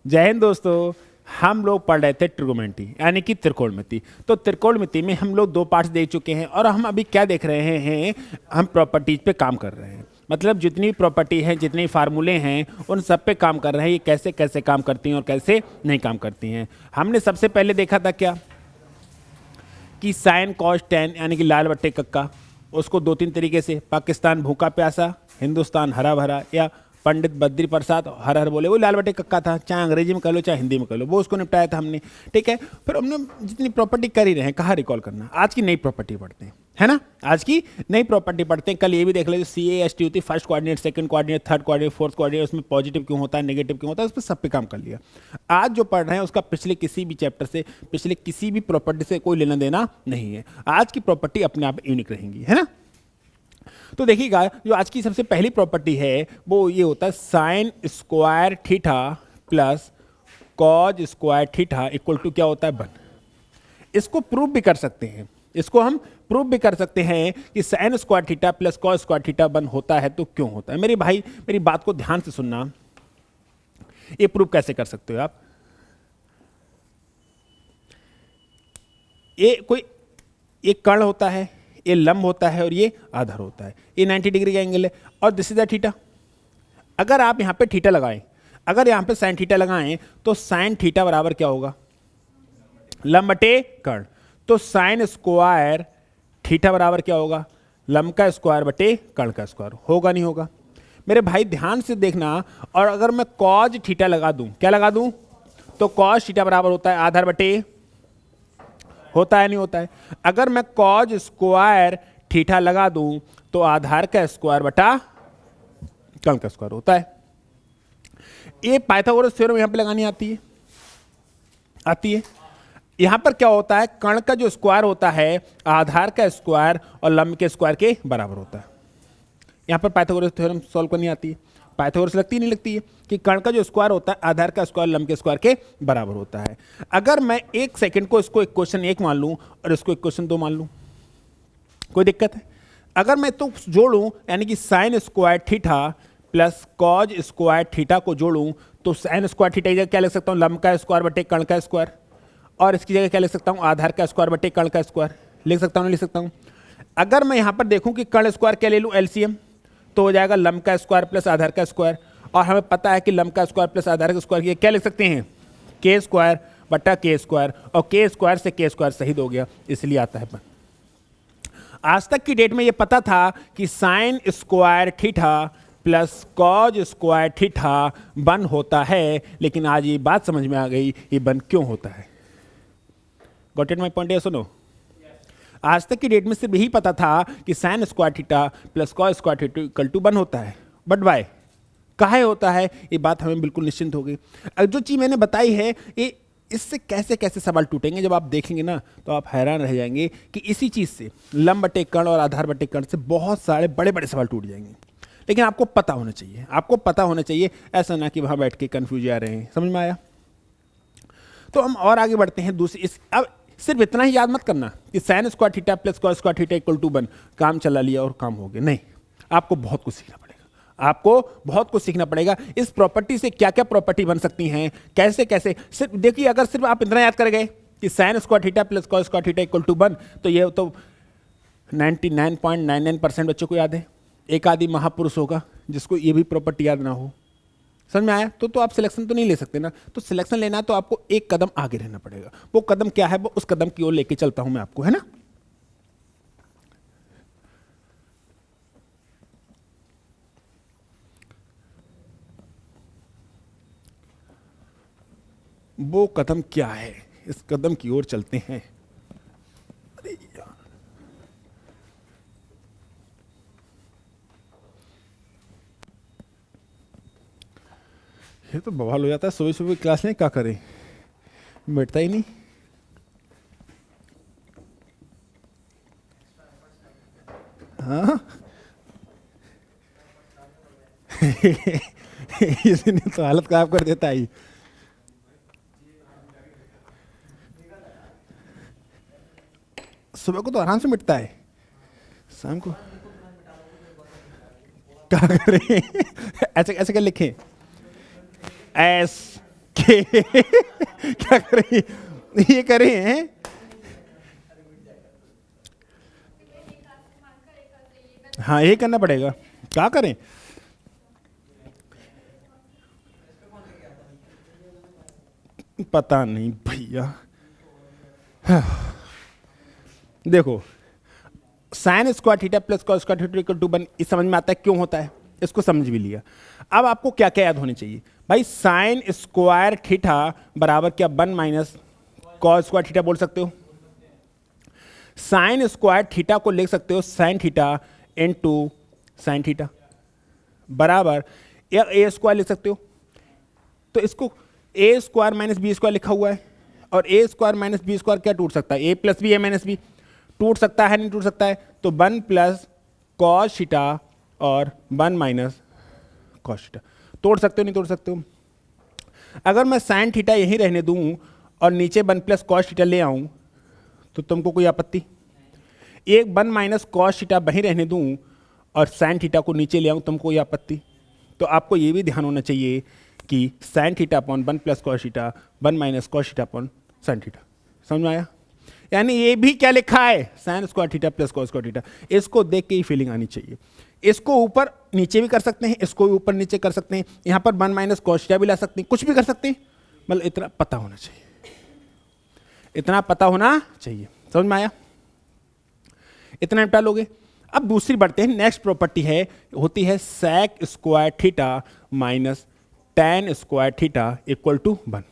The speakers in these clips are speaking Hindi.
जय हिंद दोस्तों। हम लोग पढ़ रहे थे ट्रिगोनोमेट्री यानी कि त्रिकोणमिति। तो त्रिकोणमिति में हम लोग 2 पार्ट्स देख चुके हैं और हम अभी क्या देख रहे हैं, हम प्रॉपर्टीज पे काम कर रहे हैं। मतलब जितनी प्रॉपर्टी हैं, जितने फार्मूले हैं, उन सब पे काम कर रहे हैं। ये कैसे कैसे काम करती हैं और कैसे नहीं काम करती हैं। हमने सबसे पहले देखा था क्या कि साइन कॉस टेन यानी कि लाल बट्टे कक्का, उसको 2-3 तरीके से, पाकिस्तान भूखा प्यासा, हिंदुस्तान हरा भरा, या पंडित बद्री प्रसाद हर हर बोले, वो लाल बटे कक्का था। चाहे अंग्रेजी में कर लो चाहे हिंदी में कर लो, वो उसको निपटाया था हमने। ठीक है, फिर हमने जितनी प्रॉपर्टी कर ही रहे हैं, कहाँ रिकॉल करना। आज की नई प्रॉपर्टी पढ़ते हैं, है ना। आज की नई प्रॉपर्टी पढ़ते हैं। कल ये भी देख लो, CAST होती है, first coordinate, second coordinate, third coordinate, fourth coordinate, उसमें पॉजिटिव क्यों होता है, नेगेटिव क्यों होता है, उस पर सब पे काम कर लिया। आज जो पढ़ रहे हैं उसका पिछले किसी भी चैप्टर से, पिछले किसी भी प्रॉपर्टी से कोई लेना देना नहीं है। आज की प्रॉपर्टी अपने आप यूनिक रहेंगी, है ना। तो देखिएगा, जो आज की सबसे पहली प्रॉपर्टी है वो ये होता है sine square theta plus cos square theta equal to क्या होता है, 1। इसको प्रूव भी कर सकते हैं, इसको हम प्रूव भी कर सकते हैं कि sine square theta plus cos square theta 1 होता है। तो क्यों होता है मेरे भाई, मेरी बात को ध्यान से सुनना। ये प्रूव कैसे कर सकते हो आप। ये कोई एक कर्ण होता है, ये लंब होता है और ये आधार होता है। ये 90 डिग्री का एंगल है और दिस इज द थीटा। अगर आप यहाँ पे थीटा लगाएं, अगर यहाँ पे साइन थीटा लगाएं, तो साइन थीटा बराबर क्या होगा, लंब बटे कर्ण। तो साइन स्क्वायर थीटा बराबर क्या होगा, लंब का स्क्वायर बटे कर्ण का स्क्वायर। होगा नहीं होगा मेरे भाई, ध्यान से देखना। और अगर मैं कॉज थीटा लगा दूं, क्या लगा दूं, तो कॉज थीटा बराबर होता है आधार बटे, होता है नहीं होता है। अगर मैं कॉज स्क्वायर थीटा लगा दूं तो आधार का स्क्वायर बटा कर्ण का स्क्वायर होता है। ये पाइथागोरस थ्योरम यहां पे लगानी आती है, आती है। यहां पर क्या होता है, कर्ण का जो स्क्वायर होता है आधार का स्क्वायर और लंब के स्क्वायर के बराबर होता है। यहां पर पाइथागोरस थ्योरम सॉल्व करनी आती है। पाइथागोरस लगती नहीं लगती है कि कर्ण का जो स्क्वायर होता है आधार का स्क्वायर लंब के स्क्वायर के बराबर होता है। अगर मैं 1 सेकंड को इसको इक्वेशन 1 मान लूं और इसको इक्वेशन 2 मान लूं, कोई दिक्कत है। अगर मैं तो जोड़ूं यानी कि sine square theta plus cos square theta को जोड़ूं, तो साइन स्क्वायर थीटा की जगह क्या लिख सकता हूं, लंब का स्क्वायर बटे कर्ण का स्क्वायर, और इसकी जगह क्या लिख सकता हूं, आधार का स्क्वायर बटे कर्ण का स्क्वायर। लिख सकता हूं, नहीं लिख सकता हूं। अगर मैं यहां पर देखूं कि कर्ण स्क्वायर क्या ले लूं, एलसीएम, तो हो जाएगा लंब का स्क्वायर प्लस आधार का स्क्वायर। और हमें पता है कि लंब का स्क्वायर प्लस आधार का स्क्वायर ये क्या लिख सकते हैं, के स्क्वायर बटा के स्क्वायर, और के स्क्वायर से के स्क्वायर शहीद हो गया, इसलिए आता है 1। आज तक की डेट में ये पता था कि sine square theta plus cos square theta 1 होता है, लेकिन आज ये बात समझ में आ गई ये 1 क्यों होता है। गॉट इट माय पॉइंट, सुनो। आज तक की डेट में सिर्फ यही पता था कि sine square theta plus cos square theta equal to 1 होता है, बट वाई, काहे होता है, ये बात हमें बिल्कुल निश्चिंत हो गई। अब जो चीज़ मैंने बताई है, ये इससे कैसे कैसे सवाल टूटेंगे, जब आप देखेंगे ना तो आप हैरान रह जाएंगे कि इसी चीज़ से, लंब बटे कर्ण और आधार बटे कर्ण से बहुत सारे बड़े बड़े सवाल टूट जाएंगे। लेकिन आपको पता होना चाहिए, आपको पता होना चाहिए, ऐसा ना कि वहाँ बैठ के कन्फ्यूज आ रहे हैं। समझ में आया। तो हम और आगे बढ़ते हैं दूसरी। अब सिर्फ इतना ही याद मत करना कि sine square theta plus cos square theta equal to 1, काम चला लिया और काम हो गया। नहीं, आपको बहुत कुछ सीखना पड़ेगा, आपको बहुत कुछ सीखना पड़ेगा। इस प्रॉपर्टी से क्या क्या प्रॉपर्टी बन सकती हैं, कैसे कैसे। सिर्फ देखिए, अगर सिर्फ आप इतना याद कर गए कि sine square theta plus cos square theta equal to 1, तो ये तो 99.99% बच्चों को याद है। एक आदि महापुरुष होगा जिसको ये भी प्रॉपर्टी याद ना हो। समझ में आया। तो आप सिलेक्शन तो नहीं ले सकते ना। तो सिलेक्शन लेना है तो आपको एक कदम आगे रहना पड़ेगा। वो कदम क्या है, वो उस कदम की ओर लेके चलता हूं मैं आपको, है ना। वो कदम क्या है, इस कदम की ओर चलते हैं। अरे यार, ये तो बवाल हो जाता है। सुबह सुबह क्लास में क्या करें, बैठता ही नहीं। हाँ इसने तो हालत खराब कर देता है। सुबह को तो आराम से मिटता है, शाम को क्या करें। ऐसे ऐसे क्या लिखें, एस के क्या करें, ये करें, हाँ यही करना पड़ेगा, क्या करें। पता नहीं भैया। देखो sine square theta plus cos square theta equal to 1, इस समझ में आता है क्यों होता है, इसको समझ भी लिया। अब आपको क्या क्या याद होने चाहिए भाई, साइन स्क्वायर थीटा बराबर क्या 1 माइनस कॉस स्क्वायर थीटा बोल सकते हो। साइन स्क्वायर थीटा को लिख सकते हो sine theta into sine theta बराबर या ए स्क्वायर लिख सकते हो। तो इसको ए स्क्वायर माइनस बी स्क्वायर लिखा हुआ है, और ए स्क्वायर माइनस बी स्क्वायर क्या टूट सकता है, ए plus B A minus B टूट सकता है, नहीं टूट सकता है। तो 1 प्लस कॉस थीटा और 1 माइनस कॉस थीटा तोड़ सकते हो, नहीं तोड़ सकते हो। अगर मैं साइन थीटा यहीं रहने दूं और नीचे 1 प्लस कॉस थीटा ले आऊं तो तुमको कोई आपत्ति। एक 1 माइनस कॉस थीटा वहीं रहने दूं और साइन थीटा को नीचे ले आऊं तुमको कोई आपत्ति। तो आपको ये भी ध्यान होना चाहिए कि sine theta upon 1 plus cos theta 1 minus cos theta upon sine theta, समझ में आया। यानी ये भी क्या लिखा है, sine square theta plus cos square theta. इसको देख के ही फीलिंग आनी चाहिए। इसको ऊपर नीचे भी कर सकते हैं, इसको भी ऊपर नीचे कर सकते हैं, यहाँ पर 1 माइनस कॉस थीटा भी ला सकते हैं, कुछ भी कर सकते हैं। मतलब इतना पता होना चाहिए, इतना पता होना चाहिए, समझ में आया। इतना निपटा लोगे। अब दूसरी बढ़ते हैं, नेक्स्ट प्रॉपर्टी है होती है sec square theta minus tan square theta equal to 1।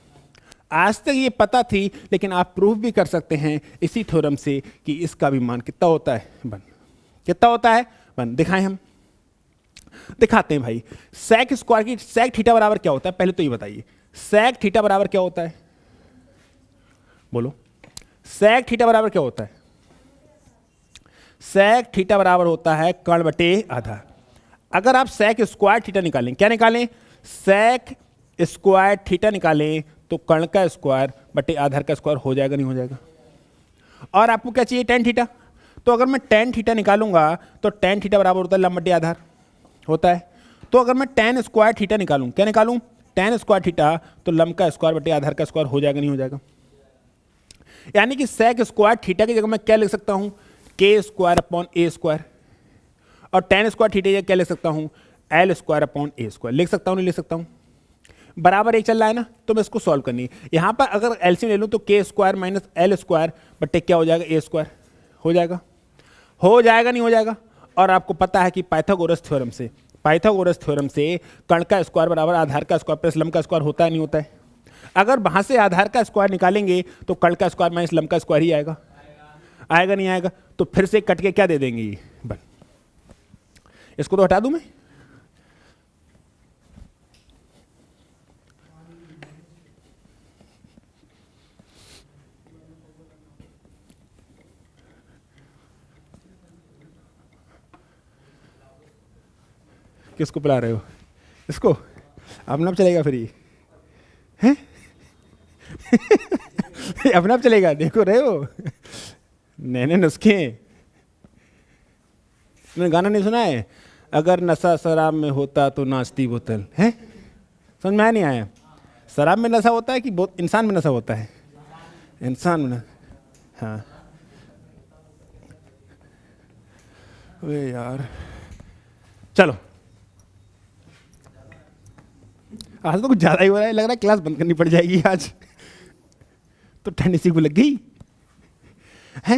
आज तक ये पता थी, लेकिन आप प्रूफ भी कर सकते हैं इसी थ्योरम से कि इसका भी मान कितना होता है 1। कितना होता है 1, दिखाएं हम, दिखाते हैं भाई। सेक स्क्वायर की सेक थीटा बराबर क्या होता है, पहले तो ये बताइए सेक थीटा बराबर क्या होता है, बोलो सेक थीटा बराबर क्या होता है। सेक थीटा बराबर होता है कर्ण बटे आधार। अगर आप सेक स्क्वायर थीटा निकालें, क्या निकालें, सेक स्क्वायर थीटा निकालें तो कर्ण का स्क्वायर बटे आधार का स्क्वायर हो जाएगा, नहीं हो जाएगा। और आपको क्या चाहिए, टेन थीटा। तो अगर मैं टेन थीटा निकालूंगा तो टेन थीटा बराबर होता है लंब बटे आधार होता है। तो अगर मैं टेन स्क्वायर थीटा निकालूं, क्या निकालूं, टेन स्क्वायर थीटा, तो लंब का स्क्वायर बटे आधार का स्क्वायर हो जाएगा, नहीं हो जाएगा। यानी कि सेक स्क्वायर थीटा की जगह मैं क्या लिख सकता हूं, के स्क्वायर अपॉन ए स्क्वायर, और टेन स्क्वायर थीटा की जगह क्या लिख सकता हूं, एल स्क्वायर अपॉन ए स्क्वायर। लिख सकता हूं, नहीं लिख सकता हूं, बराबर एक चल रहा है ना। तो मैं इसको सॉल्व करनी है। यहां पर अगर एलसीएम ले लूं तो के स्क्वायर माइनस एल स्क्वायर बटे क्या हो जाएगा, ए स्क्वायर हो जाएगा। हो जाएगा, नहीं हो जाएगा। और आपको पता है कि पाइथागोरस थ्योरम से कर्ण का स्क्वायर बराबर आधार का स्क्वायर प्लस लंब का स्क्वायर होता है, नहीं होता है। अगर वहां से आधार का स्क्वायर निकालेंगे तो कर्ण का स्क्वायर माइनस लंब का स्क्वायर ही आएगा, आएगा नहीं आएगा। तो फिर से कट के क्या दे देंगे ये 1। इसको तो हटा दूं मैं, किसको पिला रहे हो, इसको अपना चलेगा फिर ये हैं अपना चलेगा, देखो रहे हो नए नए नुस्खे। तुमने गाना नहीं सुना है, अगर नशा शराब में होता तो नाचती बोतल है, समझ में आया नहीं आया। शराब में नशा होता है कि इंसान में नशा होता है, इंसान में। हाँ अरे यार चलो, आज तो कुछ ज़्यादा ही हो रहा है, लग रहा है क्लास बंद करनी पड़ जाएगी आज। तो ठंड इसी को लग गई है।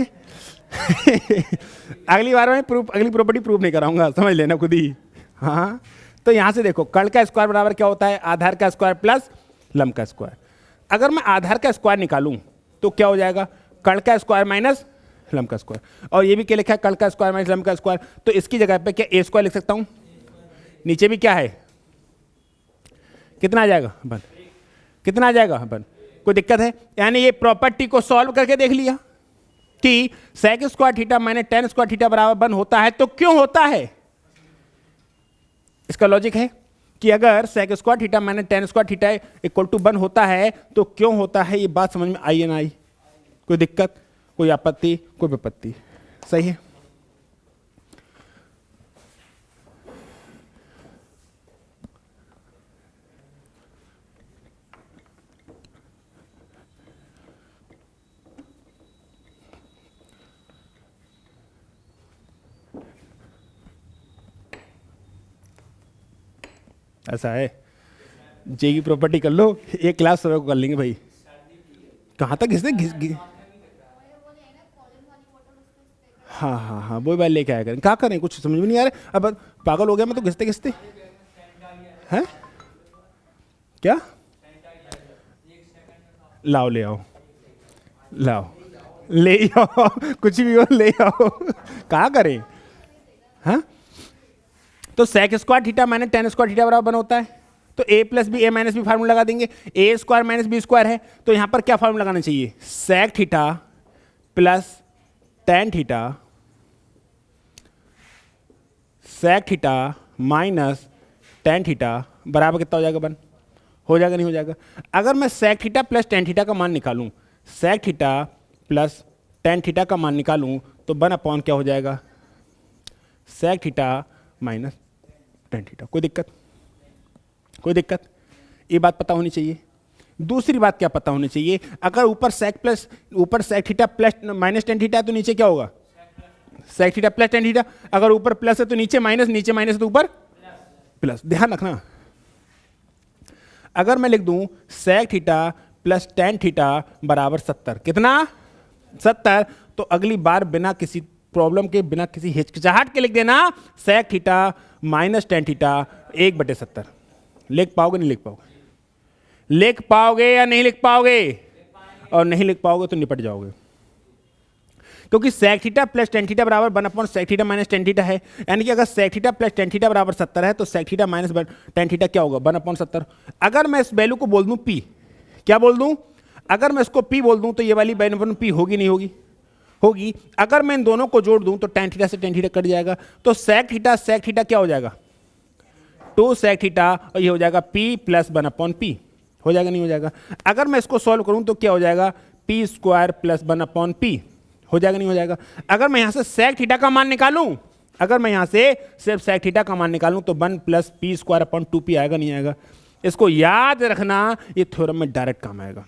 अगली बार मैं अगली प्रॉपर्टी प्रूफ नहीं कराऊंगा, समझ लेना खुद ही। हाँ तो यहाँ से देखो, कर्ण का स्क्वायर बराबर क्या होता है, आधार का स्क्वायर प्लस लंब का स्क्वायर। अगर मैं आधार का स्क्वायर निकालूं तो क्या हो जाएगा, कर्ण का स्क्वायर माइनस लंब का स्क्वायर। और ये भी क्या लिखा है, कर्ण का स्क्वायर माइनस लंब का स्क्वायर। तो इसकी जगह पे क्या ए स्क्वायर लिख सकता हूं, नीचे भी क्या है, कितना आ जाएगा 1, कितना आ जाएगा 1। कोई दिक्कत है। यानी ये प्रॉपर्टी को सॉल्व करके देख लिया कि sec square theta minus tan square theta बराबर 1 होता है। तो क्यों होता है, इसका लॉजिक है कि अगर sec square theta minus tan square theta equal to 1 होता है तो क्यों होता है, ये बात समझ में आई या ना आई। कोई दिक्कत, कोई आपत्ति, कोई विपत्ति, सही है। ऐसा है, जे की प्रॉपर्टी कर लो, एक क्लास सुबह को कर लेंगे भाई। कहाँ तक घिसने हाँ हाँ हाँ, वही बात लेके आया करें। क्या करें, कुछ समझ में नहीं आ रहा। अब पागल हो गया मैं तो घिसते घिसते। हैं क्या? लाओ ले आओ, लाओ ले आओ, कुछ भी हो ले आओ। कहाँ करें? हाँ, तो sec square theta minus tan square theta बराबर 1 होता है। तो A plus B, A minus B formula लगा देंगे। A square minus B square है, तो यहां पर क्या फार्मूला लगाना चाहिए? Sec theta plus tan theta, sec theta minus tan theta बराबर कितना हो जाएगा? 1 हो जाएगा, नहीं हो जाएगा? अगर मैं sec theta plus tan theta का मान निकालूं, sec theta plus tan theta का मान निकालूं, तो 1 अपॉन क्या हो जाएगा? Sec theta minus tan theta. कोई दिक्कत? कोई दिक्कत? ये बात पता होनी चाहिए। दूसरी बात क्या पता होनी चाहिए? अगर ऊपर sec theta plus minus tan theta है तो नीचे क्या होगा? Sec theta plus tan theta. अगर ऊपर प्लस है तो नीचे माइनस, नीचे माइनस है तो ऊपर प्लस। ध्यान रखना, अगर मैं लिख दूं sec theta plus tan theta बराबर 70, कितना? 70, तो अगली बार बिना किसी प्रॉब्लम के, बिना किसी हिचकिचाहट के लिख देना sec theta minus tan theta 1/70। लिख पाओगे नहीं लिख पाओगे? लिख पाओगे या नहीं लिख पाओगे? और नहीं लिख पाओगे तो निपट जाओगे, क्योंकि sec theta plus tan theta बराबर 1 upon sec theta minus tan theta है। यानी कि अगर sec theta plus tan theta बराबर 70 है तो sec theta minus tan theta क्या होगा? 1/70। अगर मैं इस वैल्यू को बोल दूं पी, क्या बोल दूं? अगर मैं इसको पी बोल दूं तो ये वाली 1/पी होगी नहीं होगी? होगी। अगर मैं इन दोनों को जोड़ दूं तो टेन थीटा से टेन थीटा कट जाएगा, तो सेक थीटा क्या हो जाएगा? 2 सेक थीटा, और ये हो जाएगा पी प्लस 1/पी। हो जाएगा नहीं हो जाएगा? अगर मैं इसको सॉल्व करूं तो क्या हो जाएगा? पी स्क्वायर प्लस 1/पी। हो जाएगा नहीं हो जाएगा? अगर मैं यहां से सेक थीटा का मान निकालूं, अगर मैं यहां से सिर्फ सेक थीटा का मान निकालूं तो 1 plus p square upon 2p आएगा नहीं आएगा? इसको याद रखना, ये थ्योरम में डायरेक्ट काम आएगा।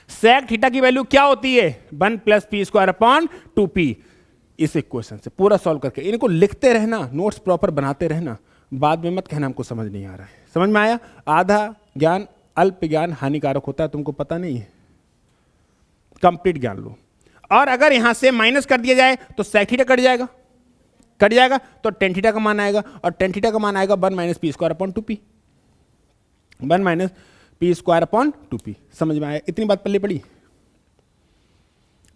सेक थीटा की वैल्यू क्या होती है? 1 plus p square upon 2p। इस इक्वेशन से पूरा सॉल्व करके इनको लिखते रहना, नोट्स प्रॉपर बनाते रहना, बाद में मत कहना हमको समझ नहीं आ रहा है। समझ में आया? आधा ज्ञान, अल्प ज्ञान हानिकारक होता है, तुमको पता नहीं है। कंप्लीट ज्ञान लो। और अगर यहां से माइनस कर दिया जाए तो सेक थीटा कट जाएगा, कट जाएगा तो टेन थीटा का मान आएगा, और टेन थीटा का मान आएगा 1 minus P square upon 2p। 1 minus P square upon 2p। समझ में आया? इतनी बात पल्ले पड़ी।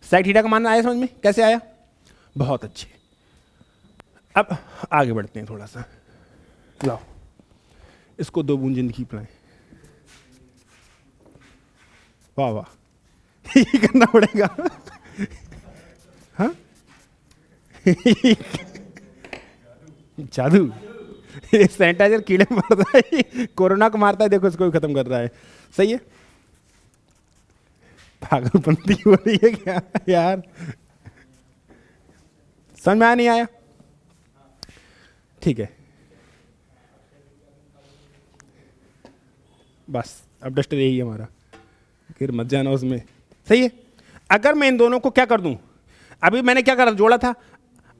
सेक थीटा का मान आया समझ में? कैसे आया? बहुत अच्छे। अब आगे बढ़ते हैं थोड़ा सा। लाओ इसको 2 बूंद जिंदगी पिलाएं। वाह वाह, ये करना पड़ेगा। हाँ जादू। सैनिटाइजर कीड़े मारता है, कोरोना को मारता है, देखो इसको भी खत्म कर रहा है। सही है? पागलपंती हो रही है क्या यार? समझ में आया नहीं आया? ठीक है, बस अब डस्टर यही है हमारा, फिर मत जाना उसमें। सही है? अगर मैं इन दोनों को क्या कर दूं, अभी मैंने क्या करा, जोड़ा था,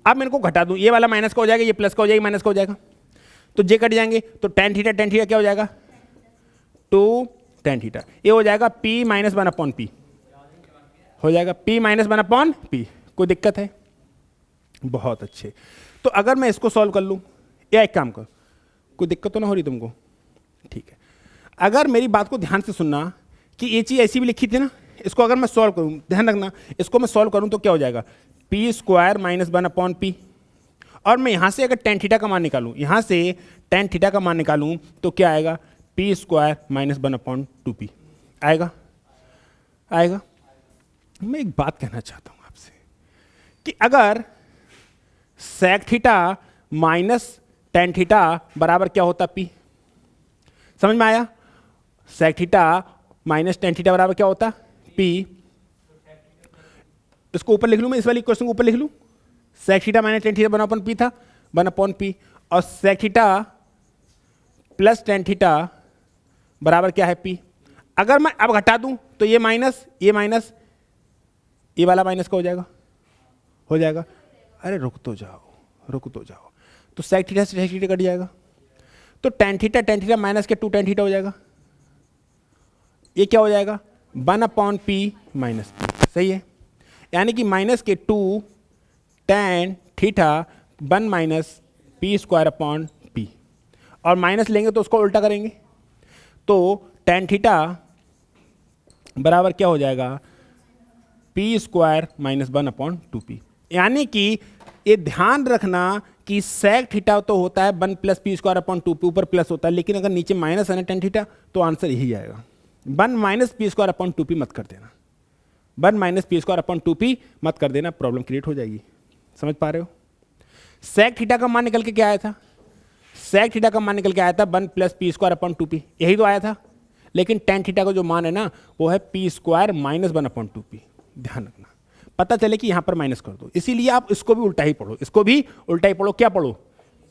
अब मैं इनको घटा दूं, ये वाला माइनस का हो जाएगा, ये प्लस का हो जाएगा, माइनस का हो जाएगा, तो जे कट जाएंगे, तो टेन थीटा क्या हो जाएगा? 2 टेन थीटा। ये हो जाएगा p माइनस 1/p। हो जाएगा p माइनस 1/p। कोई दिक्कत है? बहुत अच्छे। तो अगर मैं इसको सॉल्व कर लूं, या एक काम कर, कोई दिक्कत तो ना हो रही तुमको? ठीक है। अगर मेरी बात को ध्यान से सुनना कि ये चीज़ ऐसी भी लिखी थी ना, इसको अगर मैं सॉल्व करूं, ध्यान रखना, इसको मैं सॉल्व करूं तो क्या हो जाएगा? P square minus 1/p। और मैं यहां से अगर टेन थीटा का मान निकालूं, यहां से टेन थीटा का मान निकालूं तो क्या आएगा? पी स्क्वायर माइनस 1/2p आएगा। आएगा? मैं एक बात कहना चाहता हूं आपसे कि अगर sec theta minus tan theta बराबर क्या होता? p। समझ में आया? Sec theta minus tan theta बराबर क्या होता? p। इसको ऊपर लिख लूं मैं, इस वाली क्वेश्चन को ऊपर लिख लूं, sec theta minus tan theta 1/p था, 1/p, और sec theta plus tan theta बराबर क्या है? p। अगर मैं अब घटा दूं तो ये माइनस, ये वाला माइनस का हो जाएगा, हो जाएगा। अरे रुक तो जाओ, रुक तो जाओ, तो सेक थीटा से सेक थीटा कट जाएगा, तो tan थीटा माइनस के 2 tan थीटा हो जाएगा। ये क्या हो जाएगा 1/p माइनस पी, सही है। यानी कि माइनस के 2 tan theta 1 minus P square upon P, और माइनस लेंगे तो उसको उल्टा करेंगे, तो tan थीटा बराबर क्या हो जाएगा पी स्क्वायर माइनस 1/2p। यानी कि ये ध्यान रखना कि sec थीटा तो होता है 1 plus p square upon 2p, ऊपर प्लस होता है, लेकिन अगर नीचे माइनस है ना tan थीटा तो आंसर यही आएगा। 1 minus P square upon 2p मत कर देना, 1 minus P square upon 2p मत कर देना, प्रॉब्लम क्रिएट हो जाएगी। समझ पा रहे हो? sec थीटा का मान निकल के क्या आया था? sec थीटा का मान निकल के आया था 1 plus p square upon 2p, यही तो आया था। लेकिन tan थीटा का जो मान है ना वो है पी स्क्वायर माइनस 1/2p। ध्यान रखना, पता चले कि यहां पर माइनस कर दो, इसीलिए आप इसको भी उल्टा ही पढ़ो, इसको भी उल्टा ही पढ़ो। क्या पढ़ो?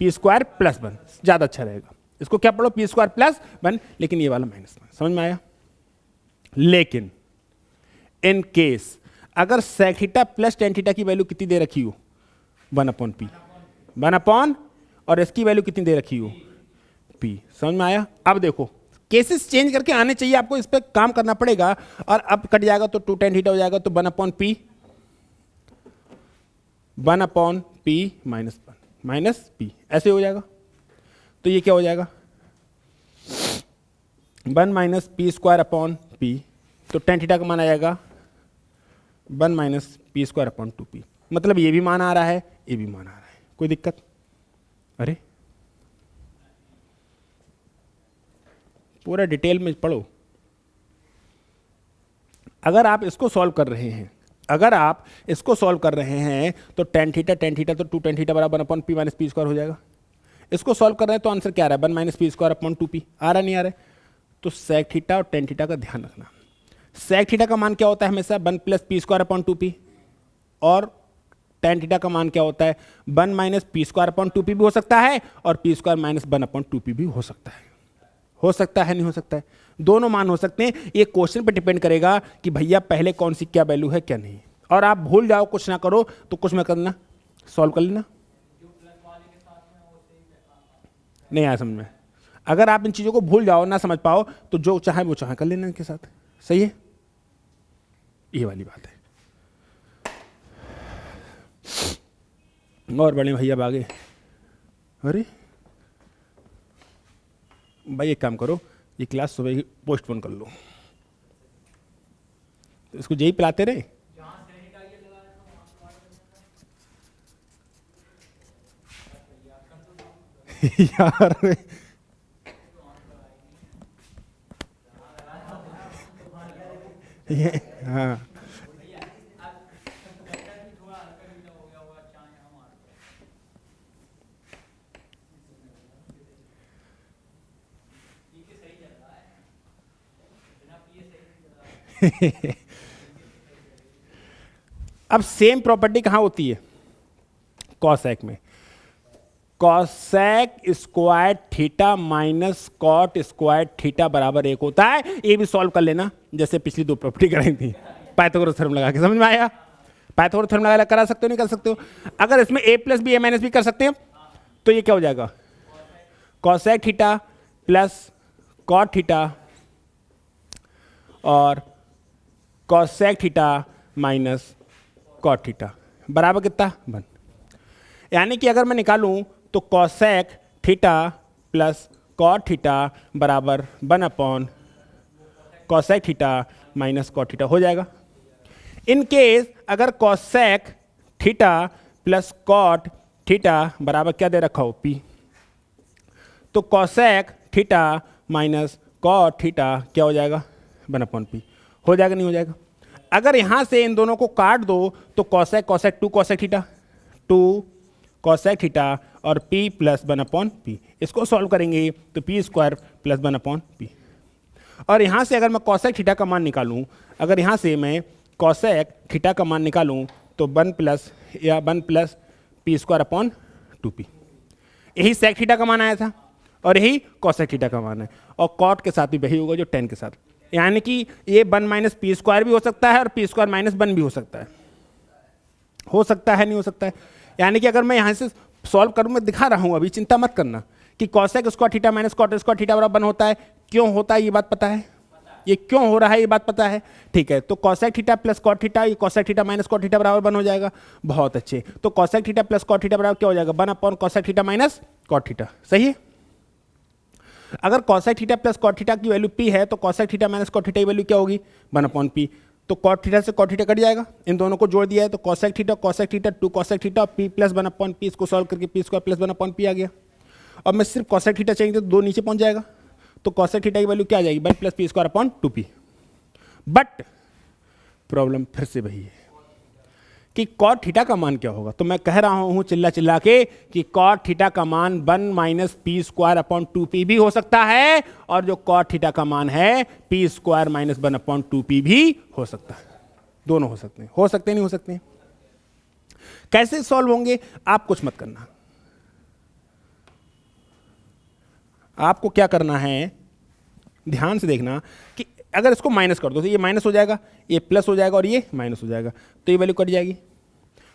पी स्क्वायर प्लस 1, ज्यादा अच्छा रहेगा। इसको क्या पढ़ो? पी स्क्वायर प्लस 1, लेकिन ये वाला माइनस 1। समझ में आया? लेकिन इन केस अगर sec theta plus tan theta की वैल्यू कितनी दे रखी हो 1/p, 1 और इसकी वैल्यू कितनी दे रखी हो p। समझ में आया? अब देखो केसेस चेंज करके आने चाहिए, आपको इस पर काम करना पड़ेगा। और अब कट जाएगा तो 2 tan थीटा हो जाएगा, तो 1/p, 1/p minus 1 minus p, ऐसे हो जाएगा। तो ये क्या हो जाएगा 1 minus P square upon p, तो tan थीटा का मान आ जाएगा 1 minus P square upon 2p। मतलब ये भी मान आ रहा है, ये भी मान आ रहा है, कोई दिक्कत? अरे पूरा डिटेल में पढ़ो। अगर आप इसको सॉल्व कर रहे हैं, अगर आप इसको सॉल्व कर रहे हैं तो tan थीटा तो 2 tan थीटा बराबर 1/p माइनस पी स्क्वायर हो जाएगा। इसको सॉल्व कर रहे हैं तो आंसर क्या आ रहा है 1 minus P square upon 2p। आ रहा नहीं आ रहा है? तो sec थीटा और tan थीटा का ध्यान रखना। sec थीटा का मान क्या होता है हमेशा 1 plus p square upon 2p, और tan थीटा का मान क्या होता है 1 minus P square upon 2p भी हो सकता है, और पी स्क्वायर माइनस 1/2p भी हो सकता है। हो सकता है, नहीं हो सकता है? दोनों मान हो सकते हैं। ये क्वेश्चन पे डिपेंड करेगा कि भैया पहले कौन सी क्या वैल्यू है क्या नहीं। और आप भूल जाओ, कुछ ना करो तो कुछ में करना, सॉल्व कर लेना। नहीं आया समझ में? अगर आप इन चीज़ों को भूल जाओ, ना समझ पाओ, तो जो चाहे वो चाहे कर लेना इनके साथ। सही है? ये वाली बात है। और बड़े भैया भागे। अरे भाई एक काम करो, ये क्लास सुबह ही पोस्टपोन कर लो, तो इसको यही पिलाते रहे। यार ये हाँ अब सेम प्रॉपर्टी कहाँ होती है? कॉसेक में। Cosec square theta minus cot square theta बराबर 1 होता है। ये भी सॉल्व कर लेना, जैसे पिछली 2 प्रॉपर्टी कराई थी पाइथागोरस थ्योरम लगा के। समझ में आया? पाइथागोरस थ्योरम लगा करा सकते हो, नहीं कर सकते हो? अगर इसमें a plus B A minus B कर सकते हो तो ये क्या हो जाएगा cosec theta plus cot theta और cosec theta minus cot theta बराबर कितना 1। यानी कि अगर मैं निकालूं तो cosec theta plus cot theta बराबर 1 cosec theta minus cot theta हो जाएगा। इन केस अगर cosec theta plus cot theta बराबर क्या दे रखा हो p, तो cosec theta minus cot theta क्या हो जाएगा 1/p। हो जाएगा नहीं हो जाएगा? अगर यहां से इन दोनों को काट दो तो cosec cosec 2 cosec theta 2 cosec theta और p प्लस 1/p। इसको सॉल्व करेंगे तो p स्क्वायर प्लस 1/p। और यहाँ से अगर मैं कॉसेक थीटा का मान निकालूं, अगर यहाँ से मैं कॉसेक थीटा का मान निकालूं तो 1 plus p square upon 2p। यही सेक थीटा का मान आया था और यही कॉसेक थीटा का मान है, और कॉट के साथ भी वही होगा जो tan के साथ। यानी कि ये 1 माइनस पी स्क्वायर भी हो सकता है और पी स्क्वायर माइनस 1 भी हो सकता है। हो सकता है, नहीं हो सकता है? यानी कि अगर मैं यहाँ से सॉल्व करूँ, मैं दिखा रहा हूँ अभी, चिंता मत करना कि cosec square theta minus cot square theta बराबर 1 होता है। क्यों होता है ये बात पता है, ये क्यों हो रहा है ये बात पता है, ठीक है। तो cosec theta plus cot theta, ये cosec theta minus cot theta बराबर 1 हो जाएगा। बहुत अच्छे, तो cosec theta plus cot theta बराबर क्या हो जाएगा, 1 upon cosec theta minus cot theta, सही है। अगर cosec theta plus cot theta की वैल्यू p है तो cosec theta minus cot theta की वैल्यू क्या होगी, 1 अपॉन p। तो कॉट थीटा से कॉट थीटा कट जाएगा, इन दोनों को जोड़ दिया है तो cosec theta 2 cosec theta p plus 1 upon p, इसको सॉल्व करके p square plus 1 upon p आ गया। अब मैं सिर्फ कॉसेक थीटा चाहिए तो 2 नीचे पहुंच जाएगा, तो कॉसेक थीटा की वैल्यू क्या आ जाएगी, 1 plus p square upon 2p। But problem फिर से वही है कि कॉट थीटा का मान क्या होगा। तो मैं कह रहा हूं चिल्ला चिल्ला के कि कॉट थीटा का मान 1 minus P square upon 2p भी हो सकता है, और जो कॉट थीटा का मान है p square minus 1 upon 2p भी हो सकता है। दोनों हो सकते हैं, हो सकते नहीं हो सकते हैं। कैसे सॉल्व होंगे, आप कुछ मत करना, आपको क्या करना है, ध्यान से देखना कि अगर इसको माइनस कर दो तो ये माइनस हो जाएगा, ये प्लस हो जाएगा और ये माइनस हो जाएगा, तो ये वैल्यू कट जाएगी।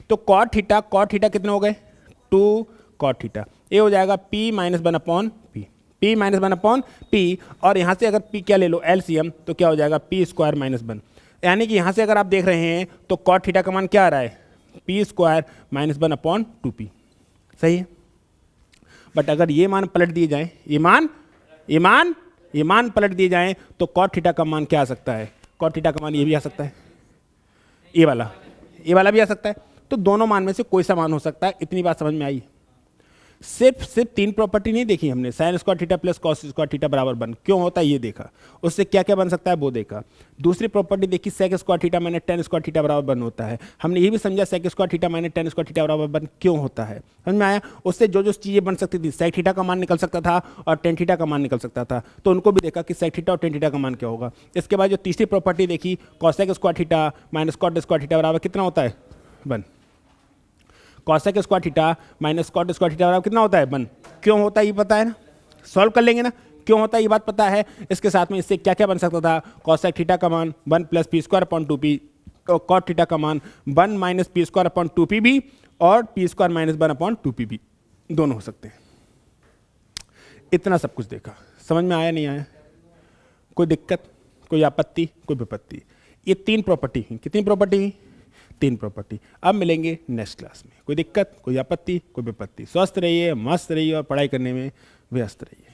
तो कॉट थीटा कितने हो गए, 2 कॉट थीटा, ये हो जाएगा p minus 1 upon p, p minus 1 upon p, और यहाँ से अगर p क्या ले लो LCM तो क्या हो जाएगा p स्क्वायर माइनस 1। यानी कि यहाँ से अगर आप देख रहे हैं तो कॉट थीटा का मान क्या आ रहा है, p square minus 1 upon 2p, सही है। बट अगर ये मान पलट दिए जाएं, ये मान पलट दिए जाएं तो कॉट थीटा का मान क्या आ सकता है, कॉट थीटा का मान ये भी आ सकता है, ये वाला भी आ सकता है। तो दोनों मान में से कोई सा मान हो सकता है, इतनी बात समझ में आई। सिर्फ 3 प्रॉपर्टी नहीं देखी हमने, sign square theta plus cos square theta बराबर 1 क्यों होता है ये देखा, उससे क्या क्या बन सकता है वो देखा। दूसरी प्रॉपर्टी देखी, sec square theta minus tan square theta बराबर 1 होता है, हमने ये भी समझा sec square theta minus tan square theta बराबर 1 क्यों होता है, समझ में आया। उससे जो चीज़ें बन सकती थी, सेक थीटा का मान निकल सकता था और टेन थीटा का मान निकल सकता था, तो उनको भी देखा कि सेक थीटा और टेन थीटा का मान क्या होगा। इसके बाद जो तीसरी प्रॉपर्टी देखी, cosec square theta minus cot square theta बराबर कितना होता है, 1। Cosec square theta minus cot square theta बराबर कितना होता है, 1। क्यों होता है ये पता है ना, सॉल्व कर लेंगे ना, क्यों होता है ये बात पता है। इसके साथ में इससे क्या क्या बन सकता था, कॉसेक थीटा का मान 1 plus p square upon 2p, cot theta का मान 1 minus P square upon 2p भी, और P square minus 1 upon 2p भी, दोनों हो सकते हैं। इतना सब कुछ देखा, समझ में आया नहीं आया, कोई दिक्कत, कोई आपत्ति, कोई विपत्ति। ये 3 प्रॉपर्टी हुई, कितनी प्रॉपर्टी हुई, 3 प्रॉपर्टी। अब मिलेंगे नेक्स्ट क्लास में, कोई दिक्कत, कोई आपत्ति, कोई विपत्ति। स्वस्थ रहिए, मस्त रहिए और पढ़ाई करने में व्यस्त रहिए।